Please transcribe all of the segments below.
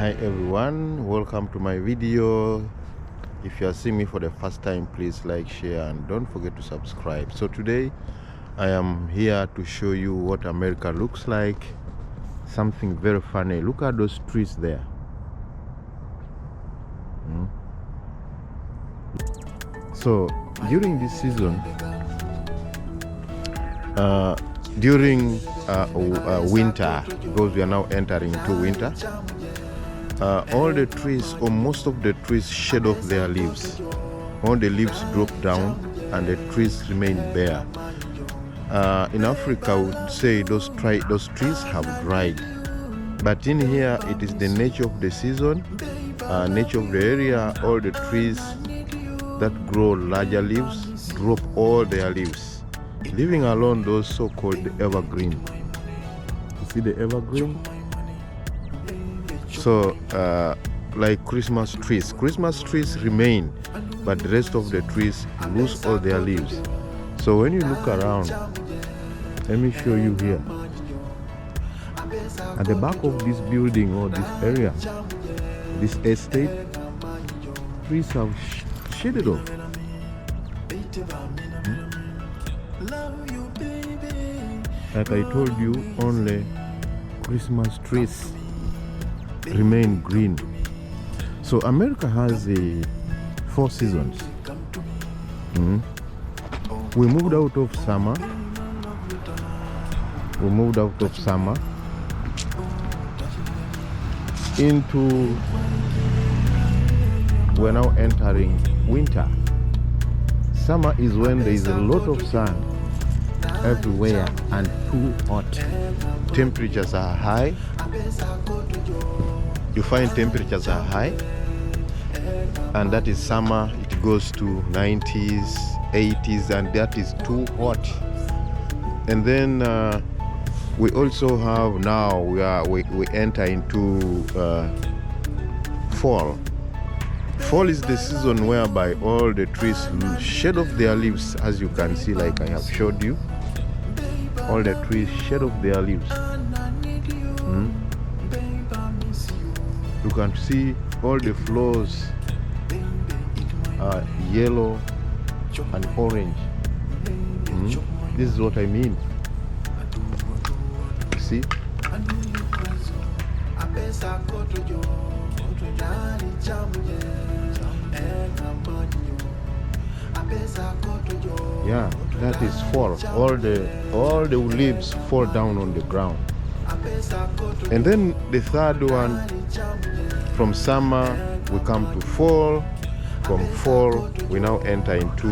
Hi everyone, welcome to my video. If you are seeing me for the first time, please like, share, and don't forget to subscribe. So today I am here to show you what America looks like. Something very funny. Look at those trees there. So during this season, during winter, because we are now entering into winter, all the trees, or most of the trees, shed off their leaves. All the leaves drop down and the trees remain bare. In Africa, we would say those trees have dried. But in here, it is the nature of the season, nature of the area. All the trees that grow larger leaves drop all their leaves, leaving alone those so-called evergreen. You see the evergreen? So like Christmas trees remain, but the rest of the trees lose all their leaves. So when you look around, let me show you here. At the back of this building or this area, this estate, trees have shaded off. Like I told you, only Christmas trees remain green. So America has 4 seasons. We moved out of summer. We're now entering winter. Summer is when there is a lot of sun everywhere and too hot. Temperatures are high. You find temperatures are high, and that is summer. It goes to 90s, 80s, and that is too hot. And then we also have now we enter into fall. Fall is the season whereby all the trees shed off their leaves, as you can see, like I have showed you. All the trees shed off their leaves. You can see all the flowers are yellow and orange. This is what I mean. See? Yeah, that is fall. All the leaves fall down on the ground. And then the third one, from summer we come to fall. From fall we now enter into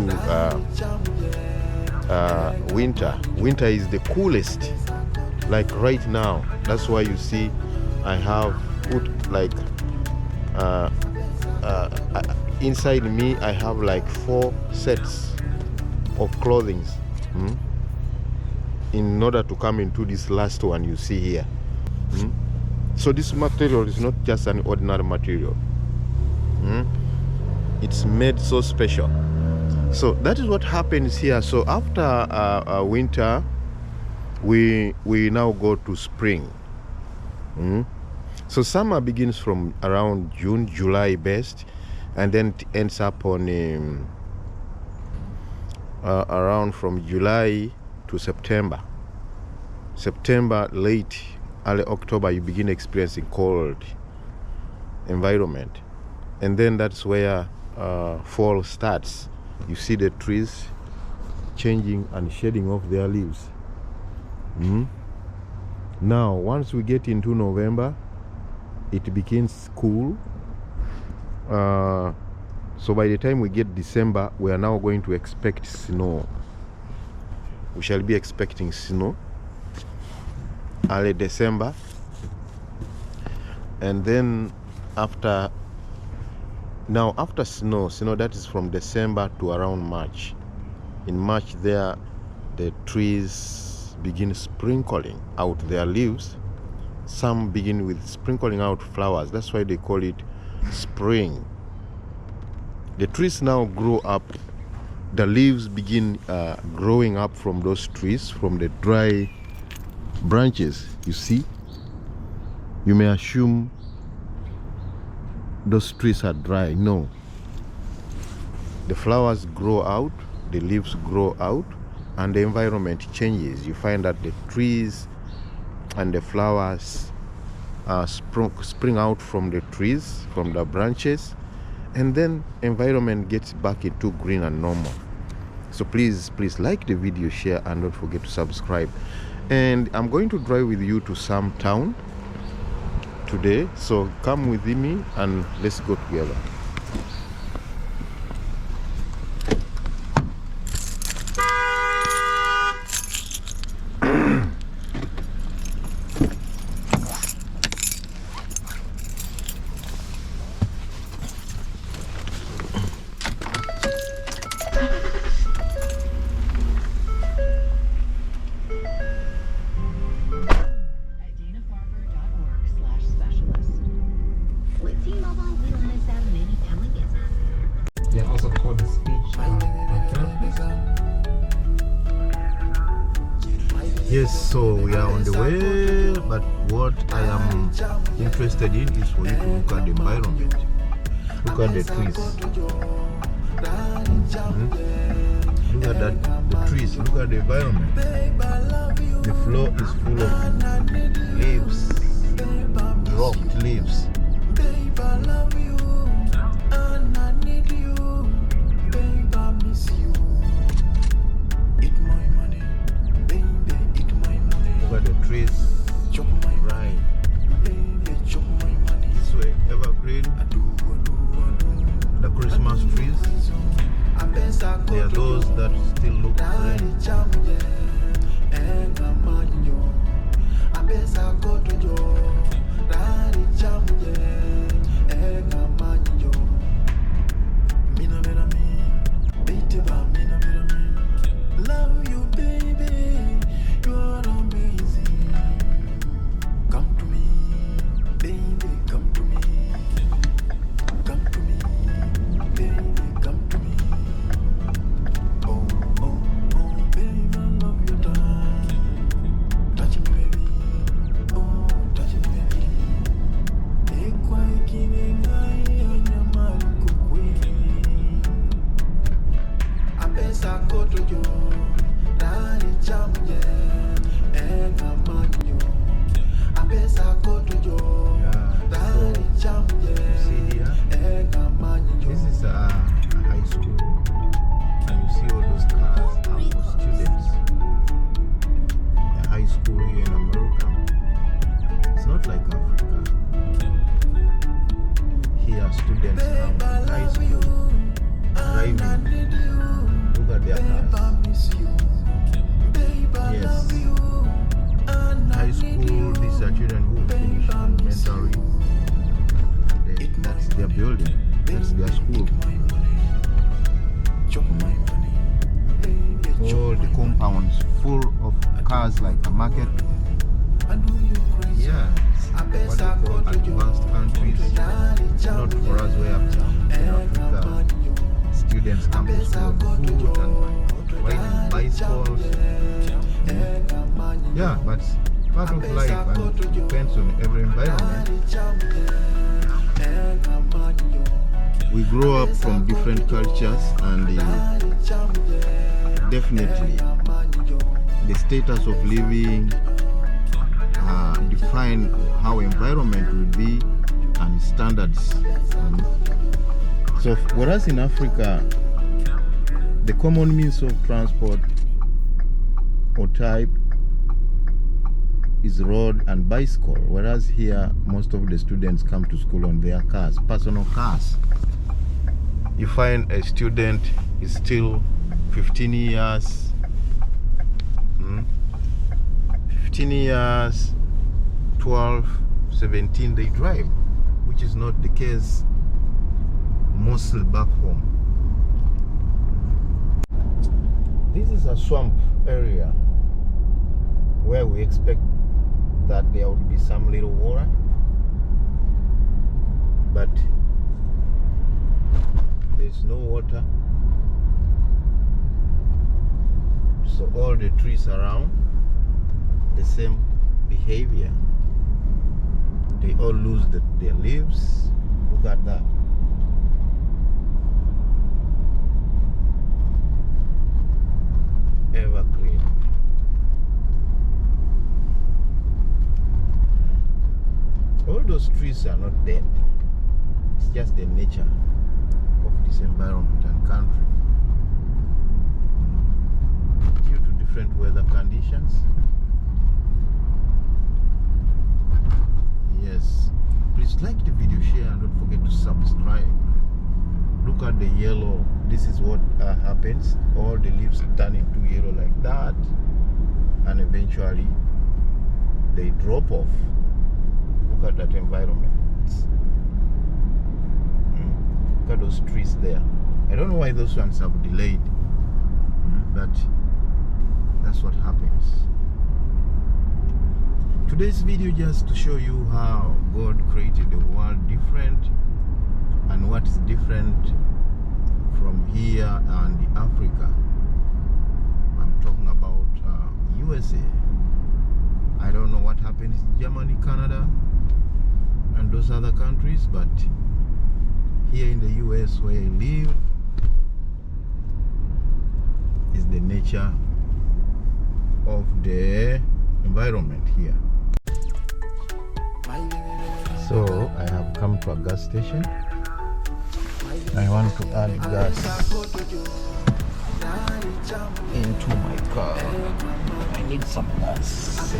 winter. Winter is the coolest, like right now. That's why you see I have put like inside me I have like 4 sets of clothing in order to come into this last one you see here. So this material is not just an ordinary material. It's made so special. So that is what happens here. So after winter we now go to spring. So summer begins from around June, July best, and then it ends up on around from July to September. September late, early October, you begin experiencing cold environment, and then that's where fall starts. You see the trees changing and shedding off their leaves. Now once we get into November, it begins cool. So by the time we get December, we are now going to expect snow. We shall be expecting snow early December, and then after snow, that is from December to around March. In March there, the trees begin sprinkling out their leaves. Some begin with sprinkling out flowers. That's why they call it spring. The trees now grow up. The leaves begin growing up from those trees, from the dry branches. You see, you may assume those trees are dry. No. The flowers grow out, the leaves grow out, and the environment changes. You find that the trees and the flowers spring out from the trees, from the branches, and then environment gets back into green and normal. So please like the video, share, and don't forget to subscribe. And I'm going to drive with you to some town today, so come with me and let's go together. Yes, so we are on the way, but what I am interested in is for you to look at the environment. Look at the trees. Look at that, the trees, look at the environment. The floor is full of leaves, dropped leaves. Trees, right? This way, evergreen. The Christmas trees. They are those that still look green. Love you, baby. You are amazing. Come to me, baby, come to me. Come to me, baby, come to me. Oh, oh, oh, baby, I love your time. Touch me, baby. Oh, touch me, baby. Ekwa ikinengai anyamari kukwini. Apesa koto yo. This is a high school, and you see all those cars are for students. A high school here in America. It's not like Africa. Here students are in high school driving. Look at their cars. Yes. High school, these are children who finish elementary. That's their building. That's their school. All the compounds full of cars like a market. Yeah. What they call advanced countries. Not for us where in Africa students come to school with food and riding bicycles. Yeah, but part of life and it depends on every environment. We grow up from different cultures, and definitely the status of living define how environment will be and standards. So whereas in Africa the common means of transport or type is road and bicycle, whereas here most of the students come to school on their cars, personal cars. You find a student is still 15 years, 15 years, 12, 17, they drive, which is not the case mostly back home. This is a swamp area where we expect that there would be some little water, but there's no water. So all the trees around, the same behavior. They all lose their leaves. Look Look at that. Evergreen. All those trees are not dead. It's just the nature of this environment and country. Due to different weather conditions. Yes. Please like the video, share, and don't forget to subscribe. Look at the yellow. This is what happens. All the leaves turn into yellow like that, and eventually they drop off. Look at that environment. Look at those trees there. I don't know why those ones have delayed, but that's what happens. Today's video just to show you how God created the world different and what is different from here and Africa. I'm talking about USA. I don't know what happens in Germany, Canada, and those other countries, but here in the US where I live is the nature of the environment here. So I have come to a gas station. I want to add gas into my car. I need some gas.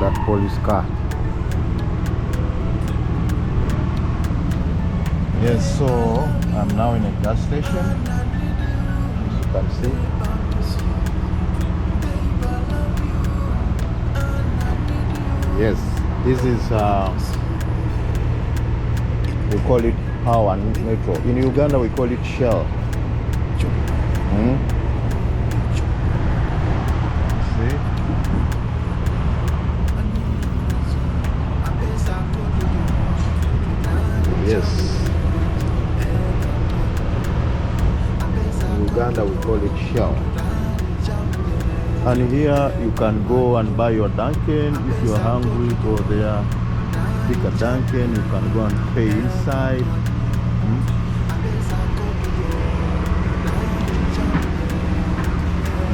That police car. Yes, so I'm now in a gas station, as you can see. Yes, this is we call it Power Metro. In Uganda we call it Shell. See? Yes. In Uganda we call it Shell. And here you can go and buy your Dunkin'. If you're hungry, go there, pick a Dunkin'. You can go and pay inside.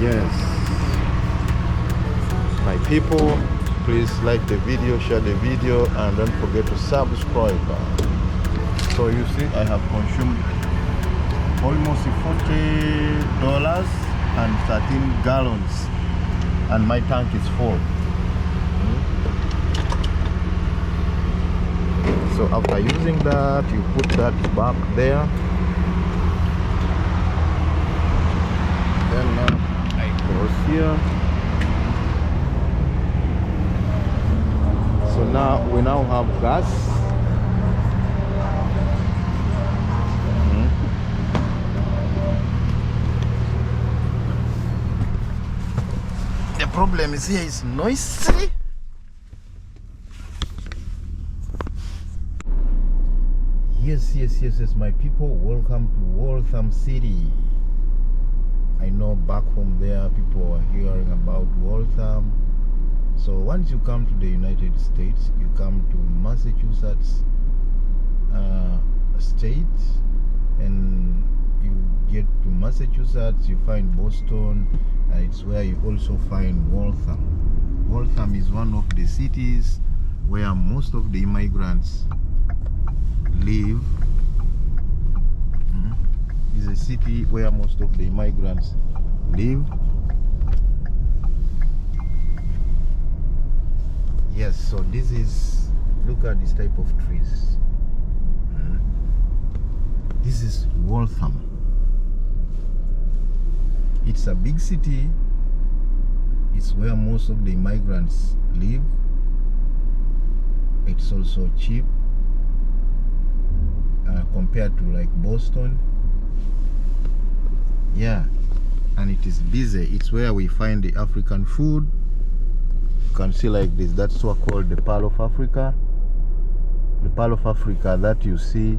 Yes. My people, please like the video, share the video, and don't forget to subscribe. So you see, I have consumed almost $40 and 13 gallons, and my tank is full. So after using that, you put that back there. Then I cross here. So now we have gas. problem is here is noisy. Yes, my people, welcome to Waltham City. I know back home there people are hearing about Waltham. So once you come to the United States, you come to Massachusetts state, and you get to Massachusetts, you find Boston, and it's where you also find Waltham. Waltham is one of the cities where most of the immigrants live. It's a city where most of the immigrants live. Yes, so this is, look at this type of trees. This is Waltham. It's a big city. It's where most of the immigrants live. It's also cheap compared to like Boston. Yeah, and it is busy. It's where we find the African food. You can see like this, that's what called the Pearl of Africa. The Pearl of Africa that you see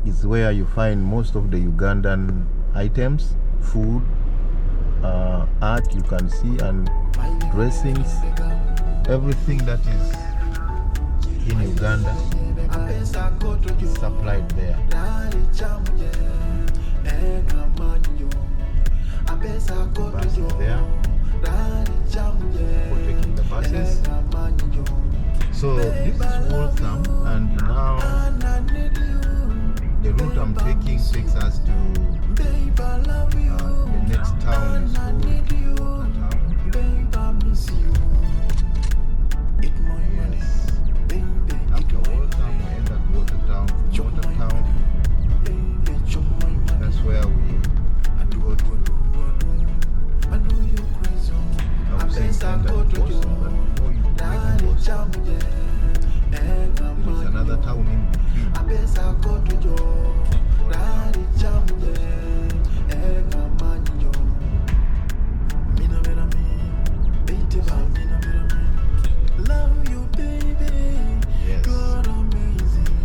is where you find most of the Ugandan items, food, art you can see, and dressings, everything that is in Uganda is supplied there. Buses there for taking the buses. So this is Waltham, and now the route I'm taking takes us to the next town is called After Waltham, we end at Watertown. Watertown, that's where we go to. I was saying enter Boston, but before you take Boston, there is another town in between.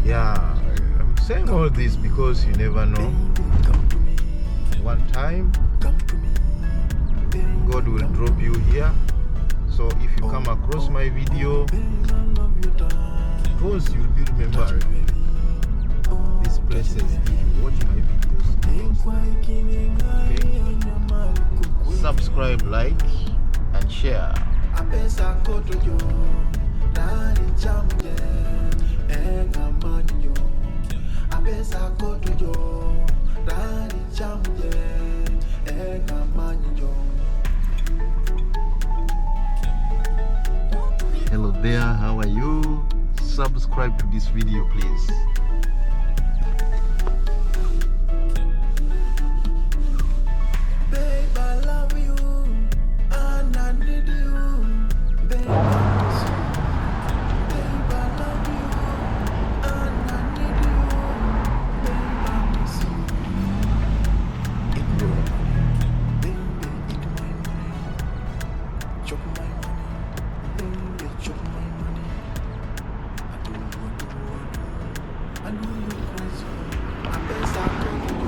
Yeah, I'm saying all this because you never know. One time, God will drop you here. So if you come across my video, because you'll be remembering these places if you watch my videos. Okay? Subscribe, like, and share. Hello there, how are you? Subscribe to this video, please. Babe, I love you, and I need you. Babe, I miss you. Babe, I love you, and I need you. Babe, I miss you. Eat my money, baby, eat my money. Chop my money, baby, chop my money. I know you're crazy. I best I go to you.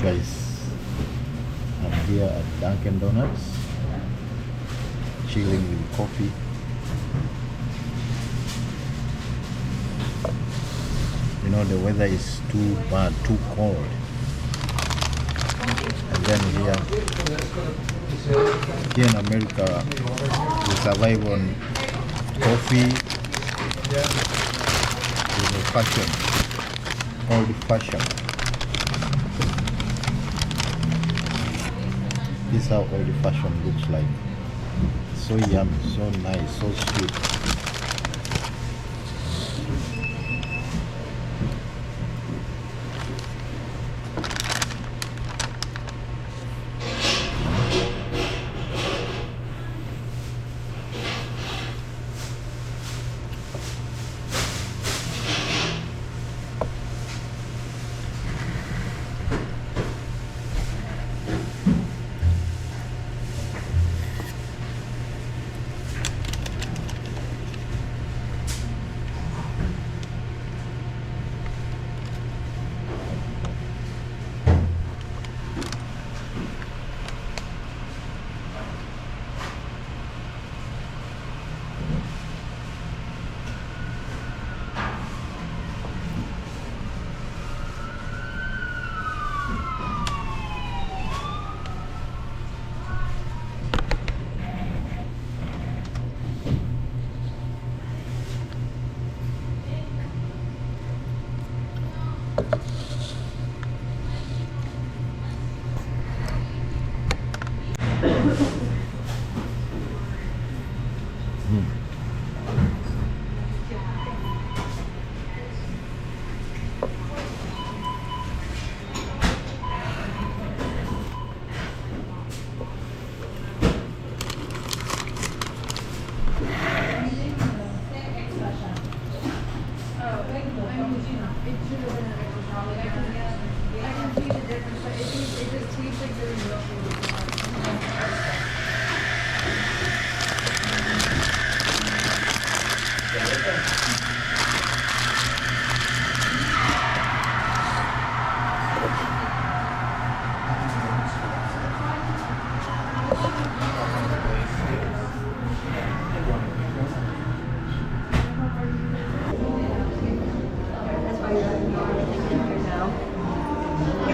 Guys, I'm here at Dunkin' Donuts, chilling with coffee. You know, the weather is too bad, too cold. And then here in America, we survive on coffee. With a fashion, old fashion. This is how old fashion looks like. So yummy, so nice, so sweet. I can see the difference, but it just tastes like really milky.